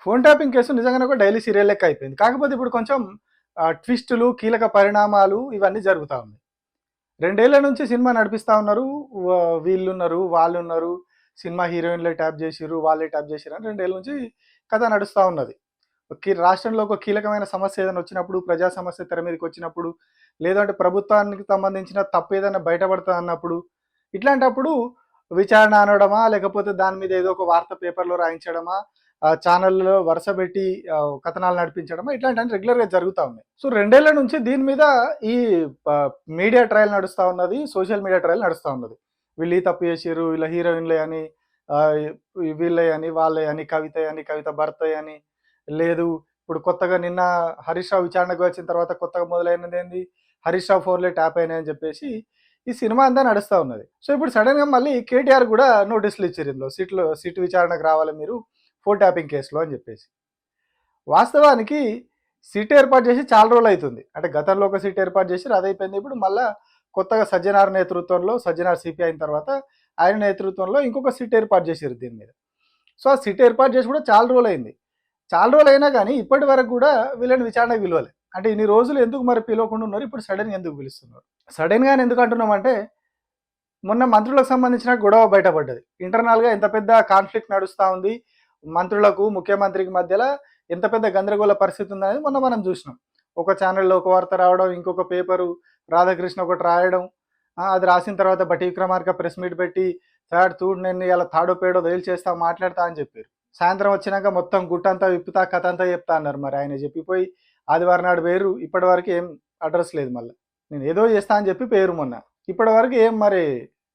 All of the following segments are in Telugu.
ఫోన్ ట్యాపింగ్ కేసు నిజంగానే ఒక డైలీ సీరియల్ లెక్క అయిపోయింది. కాకపోతే ఇప్పుడు కొంచెం ట్విస్టులు, కీలక పరిణామాలు ఇవన్నీ జరుగుతా ఉన్నాయి. 2 ఏళ్ల నుంచి సినిమా నడిపిస్తా ఉన్నారు. వీళ్ళున్నారు, వాళ్ళున్నారు. సినిమా హీరోయిన్‌లే ట్యాప్ జేసిర్రు, వాళ్ళే ట్యాప్ జేసిర్రు అని 2 ఏళ్ల నుంచి కథ నడుస్తా ఉన్నది. రాష్ట్రంలో ఒక కీలకమైన సమస్య ఏదైనా వచ్చినప్పుడు, ప్రజా సమస్య తెర మీదకొచ్చినప్పుడు, లేదంటే ప్రభుత్వానికి సంబంధించిన తప్పు ఏదైనా బయటపడతదన్నప్పుడు, ఇట్లాంటప్పుడు విచారణ అనడమా, లేకపోతే దాని మీద ఏదో ఒక వార్త పేపర్‌లో రాయించడమా, ఛానల్‌లో వరుసబెట్టి కథనాలు నడిపించడమా ఇట్లాంటివన్నీ రెగ్యులర్‌గా జరుగుతా ఉన్నాయి. సో 2 ఏళ్ల నుంచి దీని మీద ఈ ప మీడియా ట్రయల్ నడుస్తా ఉన్నది. సోషల్ మీడియా ట్రయల్ నడుస్తా ఉన్నది. వీళ్ళు ఈ తప్పు చేసిర్రు, వీళ్ళ హీరోయిన్‌లే అని, ఆహ్, వీళ్ళే అని, వాళ్ళే అని, కవిత అని, కవిత భర్తే అని, లేదు ఇప్పుడు కొత్తగా నిన్న హరీష్ రావు విచారణకు వచ్చిన తర్వాత కొత్తగా మొదలైనదేంది, హరీష్ రావు ఫోన్‌లే ట్యాప్ అయినాయని చెప్పేసి ఈ సినిమా అంతా నడుస్తా ఉన్నది. సో ఇప్పుడు సడెన్‌గా మళ్ళీ కేటీఆర్ కూడా నోటీసులు ఇచ్చిర్రు ఇందులో. సిట్ విచారణకు రావాలి మీరు ఫోన్ ట్యాపింగ్ కేసులో అని చెప్పేసి. వాస్తవానికి సిట్ ఏర్పాటు చేసి చాలా రోజులు అవుతుంది. అంటే గతంలో ఒక సిట్ ఏర్పాటు చేసి అదైపోయింది. ఇప్పుడు మళ్ళా కొత్తగా సజ్జనార్ నేతృత్వంలో, సజ్జనార్ సిపి అయిన తర్వాత ఆయన నేతృత్వంలో ఇంకొక సిట్ ఏర్పాటు చేసిర్రు దీని మీద. సో ఆ సిట్ ఏర్పాటు చేసి కూడా చాలా రోజులు అయింది. చాలా రోజులు అయినా కానీ ఇప్పటి వరకు కూడా వీళ్ళని విచారణకు పిలవలే. అంటే ఇన్ని రోజులు ఎందుకు మరి పిలవకుండా ఉన్నారు, ఇప్పుడు సడన్గా ఎందుకు పిలుస్తున్నారు? సడన్గా ఎందుకు అంటున్నామంటే మొన్న మంత్రులకు సంబంధించిన గొడవ బయటపడ్డది. ఇంటర్నల్‌గా ఎంత పెద్ద కాన్ఫ్లిక్ట్ నడుస్తా ఉంది. మంత్రులకు, ముఖ్యమంత్రికి మధ్యలో ఎంత పెద్ద గందరగోళ పరిస్థితి ఉందనేది మొన్న మనం చూసినాం. ఒక ఛానల్‌లో ఒక వార్త రావడం, ఇంకొక పేపరు రాధాకృష్ణ ఒకటి రాయడం. అది రాసిన తర్వాత బట్టి విక్రమార్క ప్రెస్ మీట్ పెట్టి, "సార్ చూడు నేను ఇయాల తాడో పేడో తేల్చేస్తా, మాట్లాడతా" అని చెప్పారు. సాయంత్రం వచ్చినాక మొత్తం గుట్టంతా విప్పుతా, కథ అంతా చెప్తా అన్నారు. మరి ఆయన చెప్పిపోయి ఆదివారం నాడు పోయిర్రు. ఇప్పటివరకు ఏం అడ్రస్ లేదు మళ్ళా. నేను ఏదో చేస్తా అని చెప్పి పోయిర్రు మొన్న. ఇప్పటివరకు ఏం మరి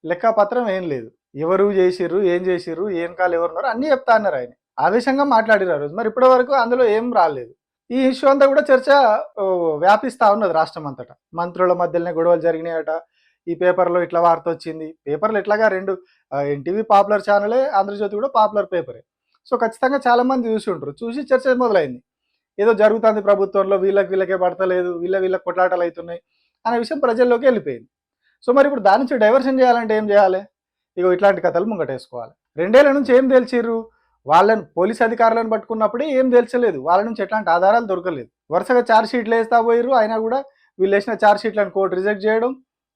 లెక్కపత్రం ఏం లేదు. ఎవరు చేసిర్రు, ఏం చేసిర్రు, ఏం కాలు ఎవరున్నారు అన్నీ చెప్తా అన్నారు ఆయన. ఆవేశంగా మాట్లాడిర్రు ఆ రోజు. మరి ఇప్పటి వరకు అందులో ఏం రాలేదు. ఈ ఇష్యూ అంతా కూడా చర్చ వ్యాపిస్తా ఉన్నది రాష్ట్రం అంతటా. మంత్రుల మధ్యలోనే గొడవలు జరిగినాయట. ఈ పేపర్లో ఇట్లా వార్త వచ్చింది. పేపర్లు ఎట్లాగా 2 ఎన్టీవీ పాపులర్ ఛానలే, ఆంధ్రజ్యోతి కూడా పాపులర్ పేపరే. సో ఖచ్చితంగా చాలా మంది చూసి ఉంటారు. చూసి చర్చ మొదలైంది. ఏదో జరుగుతుంది ప్రభుత్వంలో, వీళ్ళకే పడతలేదు, వీళ్ళకి కొట్లాటలు అవుతున్నాయి అనే విషయం ప్రజల్లోకి వెళ్ళిపోయింది. సో మరి ఇప్పుడు దాని నుంచి డైవర్షన్ చేయాలంటే ఏం చేయాలి? ఇగో ఇట్లాంటి కథలు ముంగటేసుకోవాలి. 2 ఏళ్ల నుంచి ఏం తేల్చిర్రు? వాళ్ళని పోలీస్ అధికారులను పట్టుకున్నప్పుడే ఏం తేల్చలేదు. వాళ్ళ నుంచి ఎట్లాంటి ఆధారాలు దొరకలేదు. వరుసగా ఛార్జ్ షీట్లు వేస్తా పోయిర్రు. అయినా కూడా వీళ్ళు వేసిన ఛార్జ్ షీట్లను కోర్టు రిజెక్ట్ చేయడం,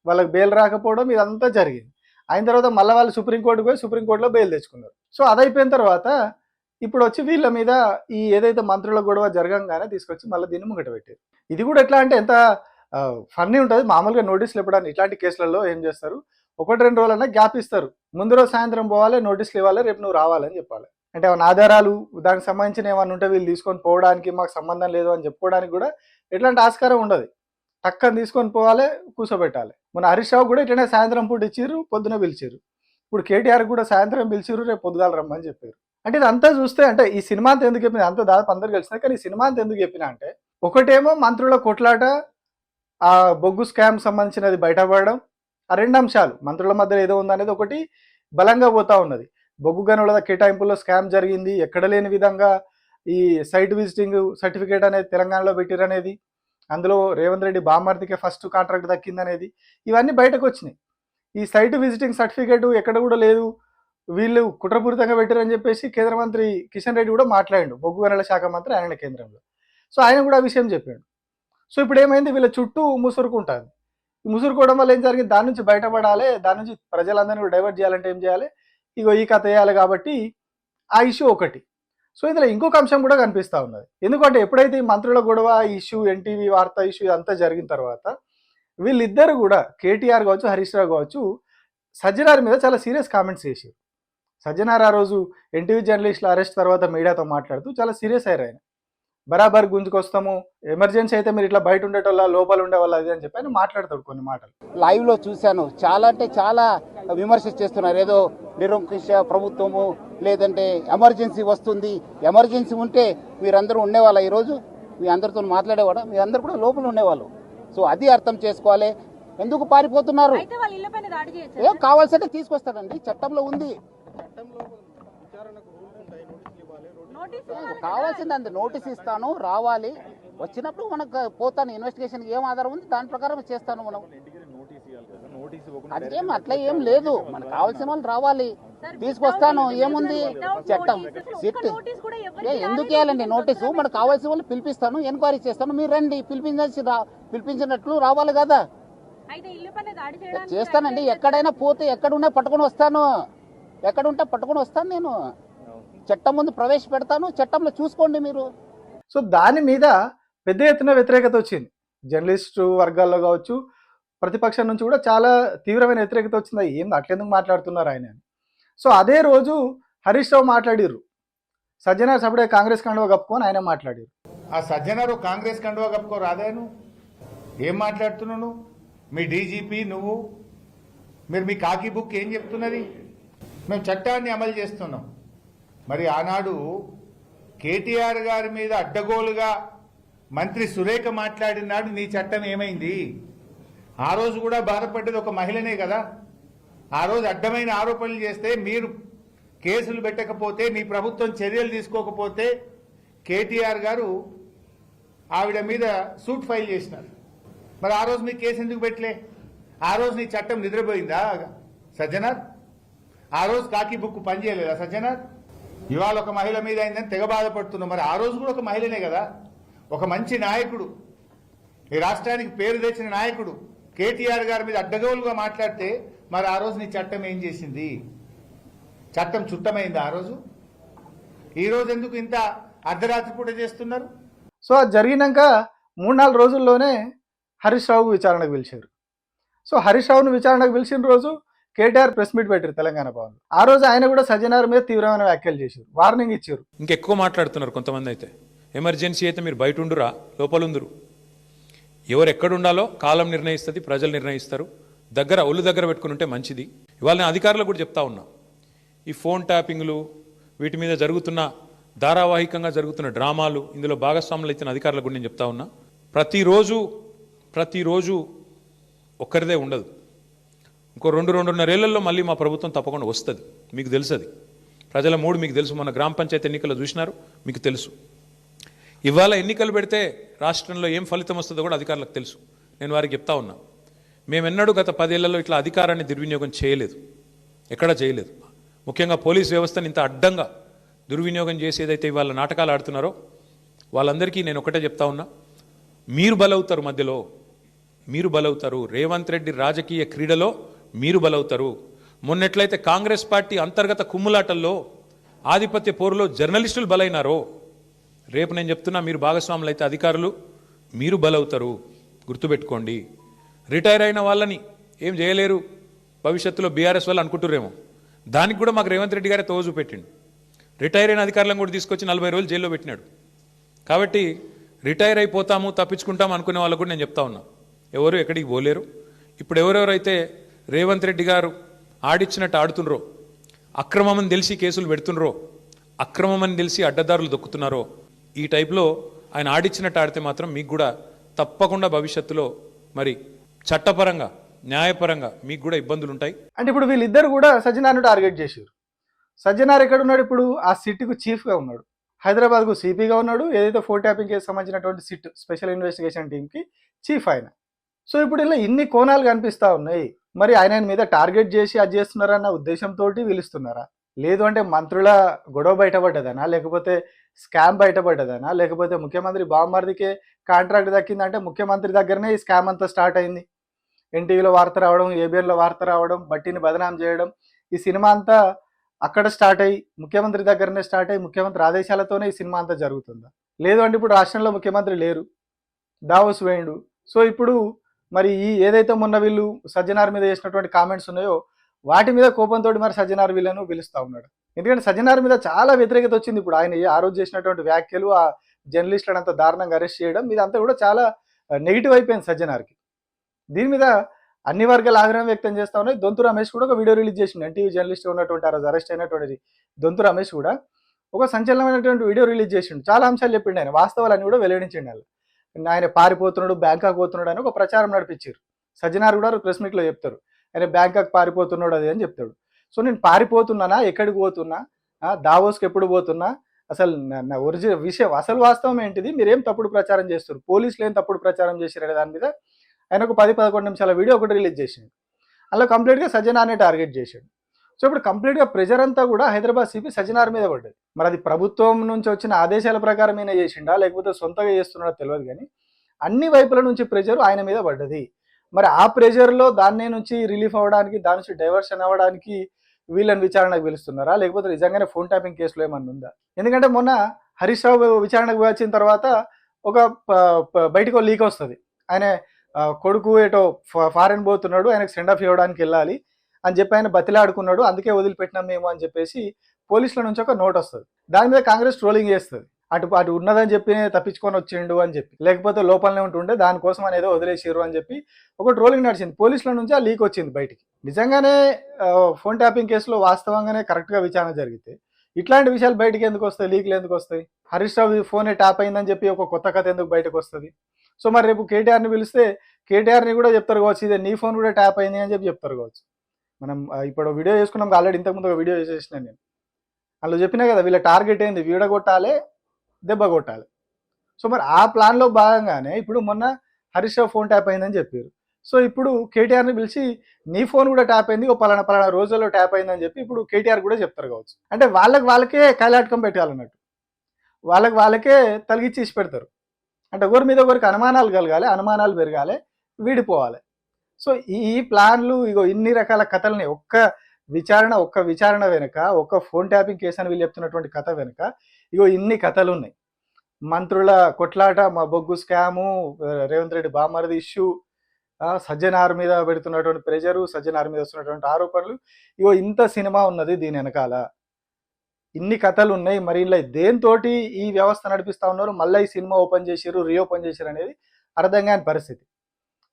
వాళ్ళకి బెయిల్ రాకపోవడం ఇదంతా జరిగింది. అయిన తర్వాత మళ్ళీ వాళ్ళు సుప్రీంకోర్టుకు పోయి సుప్రీంకోర్టులో బెయిల్ తెచ్చుకున్నారు. సో అదైపోయిన తర్వాత ఇప్పుడు వచ్చి వీళ్ళ మీద ఈ ఏదైతే మంత్రుల గొడవ జరగంగానే తీసుకొచ్చి మళ్ళీ దీన్ని ముంగట పెట్టారు. ఇది కూడా ఎట్లా అంటే ఎంత ఫన్నీ ఉంటుంది. మామూలుగా నోటీసులు ఇవ్వడానికి ఇట్లాంటి కేసులలో ఏం చేస్తారు, 1-2 రోజులన్నా గ్యాప్ ఇస్తారు. ముందు రోజు సాయంత్రం పోవాలి, నోటీసులు ఇవ్వాలి, రేపు నువ్వు రావాలని చెప్పాలి. అంటే ఏమైనా ఆధారాలు దానికి సంబంధించిన ఏమైనా ఉంటే వీళ్ళు తీసుకొని పోవడానికి మాకు సంబంధం లేదు అని చెప్పుకోవడానికి కూడా ఎట్లాంటి ఆస్కారం ఉండదు. టక్కని తీసుకొని పోవాలి, కూర్చోబెట్టాలి. మన హరీష్ రావు కూడా ఇట్లనే సాయంత్రం పూట ఇచ్చిర్రు, పొద్దున పిలిచిర్రు. ఇప్పుడు కేటీఆర్ కూడా సాయంత్రం పిలిచిర్రు, రేపు పొద్దుగాల రమ్మని చెప్పారు. అంటే ఇదంతా చూస్తే అంటే ఈ సినిమా అంతా ఎందుకు చెప్పిన, అంతా దాదాపు అందరు కలిసినా, కానీ ఈ సినిమా అంతా ఎందుకు చెప్పినా అంటే ఒకటేమో మంత్రుల కొట్లాట, ఆ బొగ్గు స్కామ్ సంబంధించినది బయటపడడం, ఆ 2 అంశాలు మంత్రుల మధ్య ఏదో ఉందనేది ఒకటి బలంగా పోతా ఉన్నది. బొగ్గు గనుల కేటాయింపుల్లో స్కామ్ జరిగింది, ఎక్కడ లేని విధంగా ఈ సైట్ విజిటింగ్ సర్టిఫికేట్ అనేది తెలంగాణలో పెట్టిరనేది, అందులో రేవంత్ రెడ్డి బామ్మర్దికే ఫస్ట్ కాంట్రాక్ట్ దక్కిందనేది, ఇవన్నీ బయటకు వచ్చినాయి. ఈ సైట్ విజిటింగ్ సర్టిఫికేట్ ఎక్కడ కూడా లేదు, వీళ్ళు కుట్రపూరితంగా పెట్టారని చెప్పేసి కేంద్ర మంత్రి కిషన్ రెడ్డి కూడా మాట్లాడిండు, బొగ్గు గనుల శాఖ మంత్రి ఆయన కేంద్రంలో. సో ఆయన కూడా ఆ విషయం చెప్పాడు. సో ఇప్పుడు ఏమైంది, వీళ్ళ చుట్టూ ముసురుకుంటుంది. ఈ ముసురుకోవడం వల్ల ఏం జరిగింది, దాని నుంచి బయటపడాలి, దాని నుంచి ప్రజలందరినీ డైవర్ట్ చేయాలంటే ఏం చేయాలి, ఇగో ఈ కథ వేయాలి కాబట్టి ఆ ఇష్యూ ఒకటి. సో ఇందులో ఇంకొక అంశం కూడా కనిపిస్తూ ఉన్నది. ఎందుకంటే ఎప్పుడైతే ఈ మంత్రుల గొడవ ఇష్యూ, ఎన్టీవీ వార్త ఇష్యూ అంతా జరిగిన తర్వాత వీళ్ళిద్దరు కూడా కేటీఆర్ కావచ్చు, హరీష్ రావు కావచ్చు, సజ్జనార్ మీద చాలా సీరియస్ కామెంట్స్ చేశారు. సజ్జనార్ ఆ రోజు ఎన్టీవీ జర్నలిస్టుల అరెస్ట్ తర్వాత మీడియాతో మాట్లాడుతూ చాలా సీరియస్ అయ్యారు. ఆయన బరాబర్ గుంజుకొస్తాము, ఎమర్జెన్సీ అయితే మీరు ఇట్లా బయట ఉండేటోళ్ళ, లోపల ఉండేవాళ్ళు అది అని చెప్పి ఆయన మాట్లాడతాడు కొన్ని మాటలు. లైవ్ లో చూశాను, చాలా అంటే చాలా విమర్శ చేస్తున్నారు. ఏదో నిరంకుశ ప్రభుత్వము, లేదంటే ఎమర్జెన్సీ వస్తుంది, ఎమర్జెన్సీ ఉంటే మీరందరూ ఉండేవాళ్ళ, ఈరోజు మీ అందరితో మాట్లాడేవాడా, మీ అందరు కూడా లోపల ఉండేవాళ్ళు. సో అది అర్థం చేసుకోవాలి. ఎందుకు పారిపోతున్నారు? ఏం కావాల్సింటే తీసుకొస్తారండి, చట్టంలో ఉంది. కావాల్సింది అంత నోటీస్ ఇస్తాను, రావాలి, వచ్చినప్పుడు మనకు పోతాను, ఇన్వెస్టిగేషన్ ఏం ఆధారం ఉంది దాని ప్రకారం చేస్తాను. మనం అదేం అట్లా ఏం లేదు, మనకు కావాల్సిన వాళ్ళు రావాలి. తీసుకొస్తాను, ఏముంది చట్టం సిట్ ఎందుకు వేయాలండి నోటీసు? మనకు కావాల్సిన వాళ్ళు పిలిపిస్తాను, ఎంక్వైరీ చేస్తాను, మీరు రండి, పిలిపించినట్లు రావాలి కదా. చేస్తానండి, ఎక్కడైనా పోతే ఎక్కడున్నా పట్టుకొని వస్తాను, ఎక్కడుంటే పట్టుకొని వస్తాను. నేను చట్టం ముందు ప్రవేశపెడతాను, చట్టంలో చూసుకోండి మీరు. సో దాని మీద పెద్ద ఎత్తున వ్యతిరేకత వచ్చింది, జర్నలిస్టు వర్గాల్లో కావచ్చు, ప్రతిపక్షం నుంచి కూడా చాలా తీవ్రమైన వ్యతిరేకత వచ్చింది. ఏం అట్లెందుకు మాట్లాడుతున్నారు ఆయన అని. సో అదే రోజు హరీష్ రావు మాట్లాడిర్రు, సజ్జనార్ సపడే కాంగ్రెస్ కండువా కప్పుకొని ఆయన మాట్లాడారు. ఆ సజ్జనారు కాంగ్రెస్ కండువా కప్పుకో రాదాను, ఏం మాట్లాడుతున్నావు? మీ డీజీపీ నువ్వు, మీరు మీ కాకి బుక్ ఏం చెప్తున్నది? మేము చట్టాన్ని అమలు చేస్తున్నాం. మరి ఆనాడు కేటీఆర్ గారి మీద అడ్డగోలుగా మంత్రి సురేఖ మాట్లాడినాడు, నీ చట్టం ఏమైంది? ఆ రోజు కూడా బాధపడ్డది ఒక మహిళనే కదా. ఆ రోజు అడ్డమైన ఆరోపణలు చేస్తే మీరు కేసులు పెట్టకపోతే, మీ ప్రభుత్వం చర్యలు తీసుకోకపోతే కేటీఆర్ గారు ఆవిడ మీద సూట్ ఫైల్ చేసినారు. మరి ఆ రోజు మీ కేసు ఎందుకు పెట్టలే? ఆ రోజు నీ చట్టం నిద్రపోయిందా సజ్జనార్? ఆ రోజు కాకి బుక్ పనిచేయలేదా సజ్జనార్? ఇవాళ ఒక మహిళ మీద అయిందని తెగ బాధపడుతున్నాం. మరి ఆ రోజు కూడా ఒక మహిళనే కదా, ఒక మంచి నాయకుడు, ఈ రాష్ట్రానికి పేరు తెచ్చిన నాయకుడు కేటీఆర్ గారి మీద అడ్డగోలుగా మాట్లాడితే మరి ఆ రోజు నీ చట్టం ఏం చేసింది? చట్టం చుట్టమైంది ఆ రోజు? ఈ రోజు ఎందుకు ఇంత అర్ధరాత్రి పూట చేస్తున్నారు? సో అది జరిగినాక 3-4 రోజుల్లోనే హరీష్ రావు విచారణకు పిలిచారు. సో హరీష్ రావును విచారణకు పిలిచిన రోజు కేటీఆర్ ప్రెస్ మీట్ పెట్టారు తెలంగాణ భవన్. ఆ రోజు ఆయన కూడా సజ్జనార్ మీద తీవ్రమైన వ్యాఖ్యలు చేశారు, వార్నింగ్ ఇచ్చారు. ఇంకెక్కువ మాట్లాడుతున్నారు కొంతమంది. అయితే ఎమర్జెన్సీ అయితే మీరు బయట ఉండురా, లోపల ఉందరు. ఎవరు ఎక్కడుండాలో కాలం నిర్ణయిస్తుంది, ప్రజలు నిర్ణయిస్తారు. ఒళ్ళు దగ్గర పెట్టుకుని ఉంటే మంచిది. ఇవాళ నేను అధికారులకు కూడా చెప్తా ఉన్నా, ఈ ఫోన్ ట్యాపింగ్లు, వీటి మీద జరుగుతున్న ధారావాహికంగా జరుగుతున్న డ్రామాలు, ఇందులో భాగస్వాములు అయితే అధికారులకు కూడా నేను చెప్తా ఉన్నా, ప్రతిరోజు ఒక్కరిదే ఉండదు. ఇంకో 2-2.5 ఏళ్లలో మళ్ళీ మా ప్రభుత్వం తప్పకుండా వస్తుంది. మీకు తెలుసు, అది ప్రజల మూడు మీకు తెలుసు. మన గ్రామ పంచాయతీ ఎన్నికల్లో చూసినారు, మీకు తెలుసు. ఇవాళ ఎన్నికలు పెడితే రాష్ట్రంలో ఏం ఫలితం వస్తుందో కూడా అధికారులకు తెలుసు. నేను వారికి చెప్తా ఉన్నా, మేమెన్నడూ గత 10 ఏళ్లలో ఇట్లా అధికారాన్ని దుర్వినియోగం చేయలేదు, ఎక్కడా చేయలేదు. ముఖ్యంగా పోలీస్ వ్యవస్థను ఇంత అడ్డంగా దుర్వినియోగం చేసి ఏదైతే ఇవాళ నాటకాలు ఆడుతున్నారో వాళ్ళందరికీ నేను ఒకటే చెప్తా ఉన్నా, మీరు బలవుతారు, మధ్యలో మీరు బలవుతారు. రేవంత్ రెడ్డి రాజకీయ క్రీడలో మీరు బలవుతారు. మొన్నెట్లయితే కాంగ్రెస్ పార్టీ అంతర్గత కుమ్ములాటల్లో, ఆధిపత్య పోరులో జర్నలిస్టులు బలైనారో, రేపు నేను చెప్తున్నా, మీరు భాగస్వాములు అయితే అధికారులు మీరు బలవుతారు. గుర్తుపెట్టుకోండి. రిటైర్ అయిన వాళ్ళని ఏం చేయలేరు భవిష్యత్తులో బీఆర్ఎస్ వాళ్ళు అనుకుంటురేమో, దానికి కూడా మాకు రేవంత్ రెడ్డి గారే తోజు పెట్టిండు. రిటైర్ అయిన అధికారులను కూడా తీసుకొచ్చి 40 రోజులు జైల్లో పెట్టినాడు. కాబట్టి రిటైర్ అయిపోతాము, తప్పించుకుంటాము అనుకునే వాళ్ళకు కూడా నేను చెప్తా ఉన్నా, ఎవరు ఎక్కడికి పోలేరు. ఇప్పుడు ఎవరెవరైతే రేవంత్ రెడ్డి గారు ఆడిచ్చినట్టు ఆడుతున్నరో, అక్రమమని తెలిసి కేసులు పెడుతున్నరో, అక్రమమని తెలిసి అడ్డదారులు దొక్కుతున్నారో, ఈ టైప్లో ఆయన ఆడిచ్చినట్టు ఆడితే మాత్రం మీకు కూడా తప్పకుండా భవిష్యత్తులో మరి చట్టపరంగా, న్యాయపరంగా మీకు కూడా ఇబ్బందులు ఉంటాయి. అంటే ఇప్పుడు వీళ్ళిద్దరు కూడా సజ్జనార్ను టార్గెట్ చేశారు. సజ్జనార్ ఎక్కడ ఉన్నాడు? ఇప్పుడు ఆ సిట్కు చీఫ్గా ఉన్నాడు, హైదరాబాద్కు సిపిగా ఉన్నాడు. ఏదైతే ఫోన్ ట్యాపింగ్ కేసు సంబంధించినటువంటి సిట్ స్పెషల్ ఇన్వెస్టిగేషన్ టీంకి చీఫ్ ఆయన. సో ఇప్పుడు ఇలా ఇన్ని కోణాలు కనిపిస్తూ ఉన్నాయి. మరి ఆయన మీద టార్గెట్ చేసి అది చేస్తున్నారన్న ఉద్దేశంతో పిలుస్తున్నారా? లేదు అంటే మంత్రుల గొడవ బయటపడ్డదనా, లేకపోతే స్కామ్ బయటపడ్డదనా, లేకపోతే ముఖ్యమంత్రి బావమరిదికే కాంట్రాక్ట్ దక్కిందంటే ముఖ్యమంత్రి దగ్గరనే ఈ స్కామ్ అంతా స్టార్ట్ అయింది. ఎన్టీవీలో వార్త రావడం, ఏబిఎన్లో వార్త రావడం, బట్టిని బదనాం చేయడం, ఈ సినిమా అంతా అక్కడ స్టార్ట్ అయ్యి ముఖ్యమంత్రి దగ్గరనే స్టార్ట్ అయ్యి ముఖ్యమంత్రి ఆదేశాలతోనే ఈ సినిమా అంతా జరుగుతుందా? లేదు అంటే ఇప్పుడు రాష్ట్రంలో ముఖ్యమంత్రి లేరు, దావోస్ వేయండు. సో ఇప్పుడు మరి ఈ ఏదైతే మొన్న వీళ్ళు సజ్జనార్ మీద చేసినటువంటి కామెంట్స్ ఉన్నాయో వాటి మీద కోపంతో మరి సజ్జనార్ వీళ్ళను పిలుస్తూ ఉన్నాడు. ఎందుకంటే సజ్జనార్ మీద చాలా వ్యతిరేకత వచ్చింది. ఇప్పుడు ఆయన ఆ రోజు చేసినటువంటి వ్యాఖ్యలు, ఆ జర్నలిస్టులను అంత దారుణంగా అరెస్ట్ చేయడం, ఇదంతా కూడా చాలా నెగిటివ్ అయిపోయింది సజ్జనార్కి. దీని మీద అన్ని వర్గాలు ఆగ్రహం వ్యక్తం చేస్తా ఉన్నాయి. దొంతు రమేష్ కూడా ఒక వీడియో రిలీజ్ చేసిండు. ఎన్టీవీ జర్నలిస్ట్ ఉన్నటువంటి ఆ రోజు అరెస్ట్ అయినటువంటి దొంతు రమేష్ కూడా ఒక సంచలనమైనటువంటి వీడియో రిలీజ్ చేసిండు. చాలా అంశాలు చెప్పిండు ఆయన, వాస్తవాలన్నీ కూడా వెల్లడించిండు. ఆయన పారిపోతున్నాడు, బ్యాంకాక్ పోతున్నాడు అని ఒక ప్రచారం నడిపించారు. సజ్జనార్ కూడా ప్రెస్ మీట్లో చెప్తారు, ఆయన బ్యాంకాక్ పారిపోతున్నాడు అది అని చెప్తాడు. సో నేను పారిపోతున్నానా, ఎక్కడికి పోతున్నా, దావోస్కి ఎప్పుడు పోతున్నా, అసలు నా ఒరిజినల్ విషయం అసలు వాస్తవం ఏంటిది, మీరేం తప్పుడు ప్రచారం చేస్తారు, పోలీసులు ఏం తప్పుడు ప్రచారం చేశారు దాని మీద ఆయన ఒక 10-11 నిమిషాల వీడియో ఒకటి రిలీజ్ చేసిండు. అలా కంప్లీట్గా సజ్జనార్నే టార్గెట్ చేశాడు. సో ఇప్పుడు కంప్లీట్గా ప్రెజర్ అంతా కూడా హైదరాబాద్ సిపి సజ్జనార్ మీద పడ్డది. మరి అది ప్రభుత్వం నుంచి వచ్చిన ఆదేశాల ప్రకారం ఈయన చేసిండా లేకపోతే సొంతగా చేస్తున్నాడో తెలియదు, కానీ అన్ని వైపుల నుంచి ప్రెజర్ ఆయన మీద పడ్డది. మరి ఆ ప్రెజర్లో దాన్ని నుంచి రిలీఫ్ అవ్వడానికి, దాని నుంచి డైవర్షన్ అవ్వడానికి వీళ్ళని విచారణకు పిలుస్తున్నారా, లేకపోతే నిజంగానే ఫోన్ ట్యాపింగ్ కేసులో ఏమన్నా ఉందా? ఎందుకంటే మొన్న హరీష్ రావు విచారణకు వచ్చిన తర్వాత ఒక బయటకు లీక్ వస్తుంది, ఆయన కొడుకు ఏటో ఫారెన్ పోతున్నాడు, ఆయనకు సెండ్ ఆఫ్ ఇవ్వడానికి వెళ్ళాలి అని చెప్పి ఆయన బతిలాడుకున్నాడు, అందుకే వదిలిపెట్టినాం మేము అని చెప్పేసి పోలీసుల నుంచి ఒక నోట్ వస్తుంది. దాని మీద కాంగ్రెస్ ట్రోలింగ్ చేస్తుంది, అటు ఉన్నదని చెప్పి తప్పించుకొని వచ్చిండు అని చెప్పి, లేకపోతే లోపలనే ఉంటుండే దానికోసం అనేదో వదిలేసారు అని చెప్పి ఒక ట్రోలింగ్ నడిచింది. పోలీసుల నుంచి ఆ లీక్ వచ్చింది బయటికి. నిజంగానే ఫోన్ ట్యాపింగ్ కేసులో వాస్తవంగానే కరెక్ట్గా విచారణ జరిగితే ఇట్లాంటి విషయాలు బయటికి ఎందుకు వస్తాయి, లీక్లు ఎందుకు వస్తాయి? హరీష్ రావు ఫోనే ట్యాప్ అయిందని చెప్పి ఒక కొత్త కథ ఎందుకు బయటకు వస్తుంది? సో మరి రేపు కేటీఆర్ని పిలిస్తే కేటీఆర్ని కూడా చెప్తారు కావచ్చు, ఇదే నీ ఫోన్ కూడా ట్యాప్ అయింది అని చెప్పి చెప్తారు కావచ్చు. మనం ఇప్పుడు వీడియో చేసుకున్నాం, ఆల్రెడీ ఇంతకుముందు ఒక వీడియో చేసిన నేను అందులో చెప్పినా కదా, వీళ్ళ టార్గెట్ ఏంది, వీడగొట్టాలి, దెబ్బ కొట్టాలి. సో మరి ఆ ప్లాన్లో భాగంగానే ఇప్పుడు మొన్న హరీష్ రావు ఫోన్ ట్యాప్ అయిందని చెప్పారు. సో ఇప్పుడు కేటీఆర్ని పిలిచి నీ ఫోన్ కూడా ట్యాప్ అయింది, ఓ పలానా రోజుల్లో ట్యాప్ అయిందని చెప్పి ఇప్పుడు కేటీఆర్ కూడా చెప్తారు కావచ్చు. అంటే వాళ్ళకే కైలాటకం పెట్టాలన్నట్టు, వాళ్ళకే తలిగిచ్చి ఇచ్చి పెడతారు. అంటే ఒకరి మీద ఒకరికి అనుమానాలు కలగాలి, అనుమానాలు పెరగాలి, వీడిపోవాలి. సో ఈ ప్లాన్లు ఇగో ఇన్ని రకాల కథల్ని ఒక్క విచారణ వెనుక, ఒక్క ఫోన్ ట్యాపింగ్ కేసు అని వీళ్ళు చెప్తున్నటువంటి కథ వెనుక ఇగో ఇన్ని కథలు ఉన్నాయి. మంత్రుల కొట్లాట, మా బొగ్గు స్కాము, రేవంత్ రెడ్డి బామర్ది ఇష్యూ, సజ్జనార్ మీద పెడుతున్నటువంటి ప్రెజరు, సజ్జనార్ మీద వస్తున్నటువంటి ఆరోపణలు, ఇగో ఇంత సినిమా ఉన్నది దీని వెనకాల, ఇన్ని కథలు ఉన్నాయి. మరి ఇలా దేంతోటి ఈ వ్యవస్థ నడిపిస్తా ఉన్నారు, మళ్ళీ ఈ సినిమా ఓపెన్ చేసారు, రీఓపెన్ చేశారు అనేది అర్థం కాని పరిస్థితి.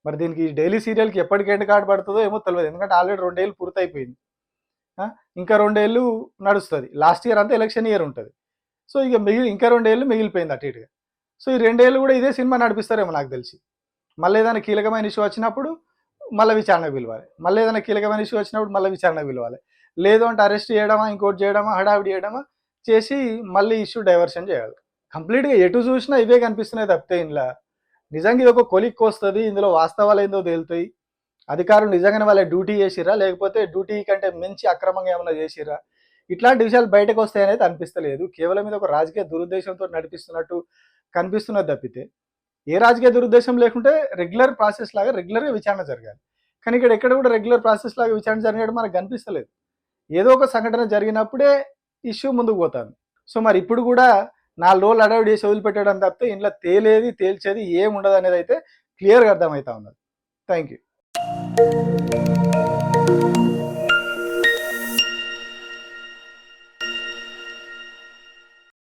మరి దీనికి డైలీ సీరియల్కి ఎప్పటికి ఎండ్ కార్డు పడుతుందో ఏమో తెలియదు, ఎందుకంటే ఆల్రెడీ 2 ఏళ్ళు పూర్తయిపోయింది, ఇంకా 2 ఏళ్ళు నడుస్తుంది. లాస్ట్ ఇయర్ అంతా ఎలక్షన్ ఇయర్ ఉంటుంది. సో ఇక ఇంకా 2 ఏళ్ళు మిగిలిపోయింది అటు ఇటుగా. సో ఈ 2 ఏళ్ళు కూడా ఇదే సినిమా నడిపిస్తారేమో నాకు తెలిసి. మళ్ళీ ఏదైనా కీలకమైన ఇష్యూ వచ్చినప్పుడు మళ్ళీ విచారణకు పిలవాలి, మళ్ళీ ఏదైనా కీలకమైన ఇష్యూ వచ్చినప్పుడు మళ్ళీ విచారణకు పిలవాలి, లేదు అంటే అరెస్ట్ చేయడమా, ఇంకోటి చేయడమా, హడావిడి చేయడమా చేసి మళ్ళీ ఇష్యూ డైవర్షన్ చేయాలి. కంప్లీట్గా ఎటు చూసినా ఇవే కనిపిస్తున్నాయి తప్పితే ఇంట్లో నిజంగా ఇది ఒక కొలిక్కి వస్తుంది, ఇందులో వాస్తవాలు ఏందో తేలుతాయి. అధికారులు నిజంగానే వాళ్ళ డ్యూటీ చేసిరా, లేకపోతే డ్యూటీ కంటే మించి అక్రమంగా ఏమైనా చేసిరా, ఇట్లాంటి విషయాలు బయటకు వస్తాయనేది అనిపిస్తలేదు. కేవలం ఇది ఒక రాజకీయ దురుద్దేశంతో నడిపిస్తున్నట్టు కనిపిస్తున్నది తప్పితే ఏ రాజకీయ దురుద్దేశం లేకుంటే రెగ్యులర్ ప్రాసెస్ లాగా రెగ్యులర్గా విచారణ జరగాలి. కానీ ఇక్కడ ఎక్కడ కూడా రెగ్యులర్ ప్రాసెస్ లాగా విచారణ జరిగడం మనకు కనిపిస్తలేదు. ఏదో ఒక సంఘటన జరిగినప్పుడే ఇష్యూ ముందుకు పోతుంది. సో మరి ఇప్పుడు కూడా 4 రోజులు అడవిడి చేసి వదిలిపెట్టడం తప్పితే ఇంట్లో తేల్చేది ఏముండదు అనేది అయితే క్లియర్గా అర్థమవుతా ఉన్నది. Thank you.